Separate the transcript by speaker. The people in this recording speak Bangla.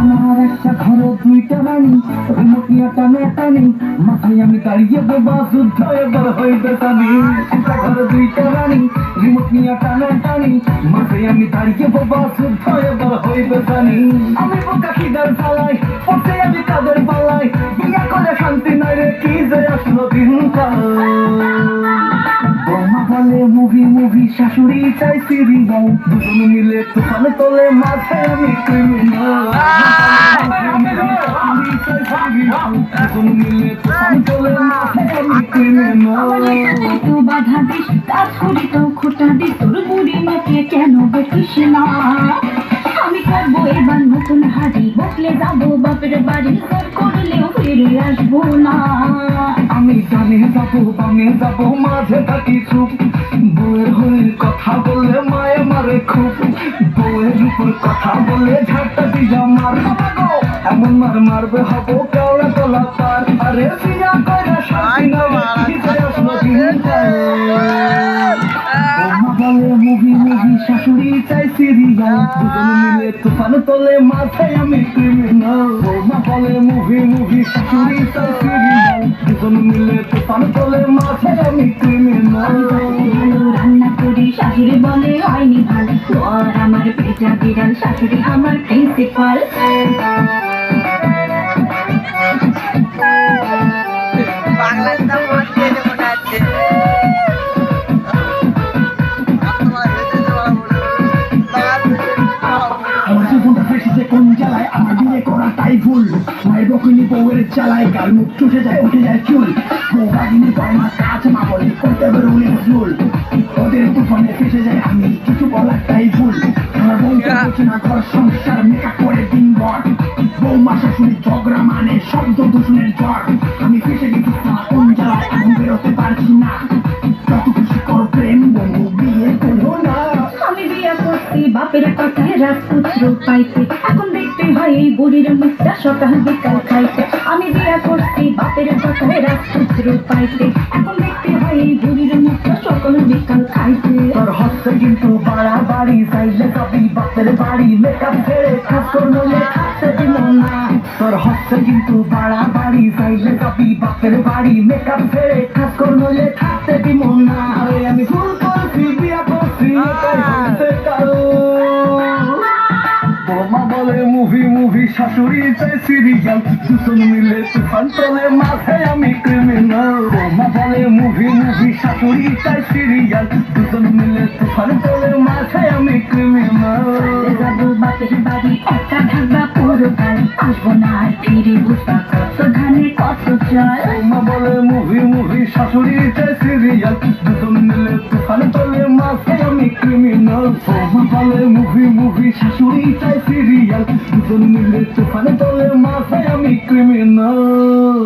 Speaker 1: আমার একটা ঘরে দুইটা রানী, রিমোট নিয়ে টানে টানি, মাথায় আমি দাঁড়িয়ে বোবা, যুদ্ধ এবার হইবে জানি। একটা ঘরে দুইটা রানী, রিমোট নিয়ে টানে টানি, মাথায় আমি দাঁড়িয়ে বোবা, যুদ্ধ এবার হইবে জানি। আমি বোকা খিদার জ্বালাই, পড়তে আমি কাদের পালাই, বিয়া করে শান্তি নাই রে, কি যে আসলো দিনকাল। বৌমা বলে মুভি মুভি, শাশুড়ি চাই সিরিয়াল, দুজন মিলে তুফান তোলে, মাঝে আমি ক্রিমিনাল। দুজন মিলে তুফান তোলে, মাঝে আমি ক্রিমিনাল।
Speaker 2: বাধা দিস, কাজ করি তো খোটা দিস, তোর বুড়ি মাকে কেন বকিস না? আমি করবো এবার নতুন হাড়ি, বকলে যাবো বাপের বাড়ি, সব করলেও ফিরে আসবো না।
Speaker 1: আমি জানি যাবো, বামে যাবো, মাঝে থাকি চুপ। বউয়ের হয়ে কথা বললে মায়ে মারে খুব, বউয়ের উপর কথা বললে ঝাড়টা দিজা মার। এমন মার মারবে হবো কেওড়া তোলা পার। আরে বিয়া করে শান্তি নাই, বৌমা বলে মুভি মুভি, শাশুড়ি চাই সিরিয়াল, দুজন মিলে তুফান তোলে, মাথায় আমি ক্রিমিনাল। বৌমা বলে মুভি মুভি, শাশুড়ি চাই সিরিয়াল, দুজন মিলে তুফান তোলে, মাথায় আমি ক্রিমিনাল।
Speaker 2: ভালো রান্না করি, শাশুড়ি বলে হয়নি ভালো, আর আমার পেঁচা বিড়াল, শাশুড়ি আমার প্রিন্সিপাল।
Speaker 1: আমার জীবনটা ফেসেছে কোন জ্বালায়, আমার বিয়ে করা তাই ভুল। মায়ের বকুনি বউয়ের জ্বালায়, গাল মুখ চুষে যায়, উঠে যায় চুল। বউ বাগিনি পায় না কাজ, মা বলে করতে পারে উনি ভুল। ওদের তুফানে ফেসে যায় আমি, কিছু বলার তাই ভুল। আমার বউটা বলছে না ঘর সংসার, মেকআপ করে দিন ভর। বৌমা শাশুড়ি ঝগড়া মানে শব্দ দূষণের ঝড়। আমি ফেসে গেছি কোন জ্বালায়, এখন বেরোতে পারছি না। যত খুশি করো প্রেম, বন্ধু বিয়ে করো না।
Speaker 2: আমি বিয়া করছি বাপের কথায় রাজপুত্র পাইতে, এখন দেখতে হয় এই বুড়ির মুখটা সকাল বিকাল খাইতে। আমি বিয়া করছি বাপের কথায় রাজপুত্র পাইতে, এখন দেখতে হয় এই বুড়ির মুখটা সকাল বিকাল খাইতে।
Speaker 1: তোর হচ্ছে কিন্তু বাড়াবাড়ি, চাইলে যাবি বাপের বাড়ি, মেকআপ ছেড়ে কাজ করলে থাকতে দিব না। তোর হচ্ছে কিন্তু বাড়াবাড়ি, চাইলে যাবি বাপের বাড়ি, মেকআপ ছেড়ে কাজ করলে থাকতে দিব না। আরে আমি ভুল করছি, বিয়া করছি, এটাই হচ্ছে কারণ। বৌমা বলে মুভি মুভি, শাশুড়ি চাই সিরিয়াল, দুজন মিলে তুফান তোলে, মাথায় আমি ক্রিমিনাল। বৌমা বলে মুভি মুভি, শাশুড়ি চাই সিরিয়াল, দুজন মিলে তুফান তোলে, মাথায় আমি ক্রিমিনাল।
Speaker 2: যাবো বাপের বাড়ি, একটা ঢাকবা পুরো গাল, আসবো না আর ফিরে, বুঝবা কত ধানে কত চাল।
Speaker 1: বৌমা বলে মুভি মুভি, শাশুড়ি চাই সিরিয়াল, দুজন মিলে তুফান তোলে, মাথায় আমি ক্রিমিনাল। বৌমা বলে মুভি মুভি, শাশুড়ি চাই সিরিয়াল, দুজন মিলে তুফান তোলে, মাথায় আমি ক্রিমিনাল।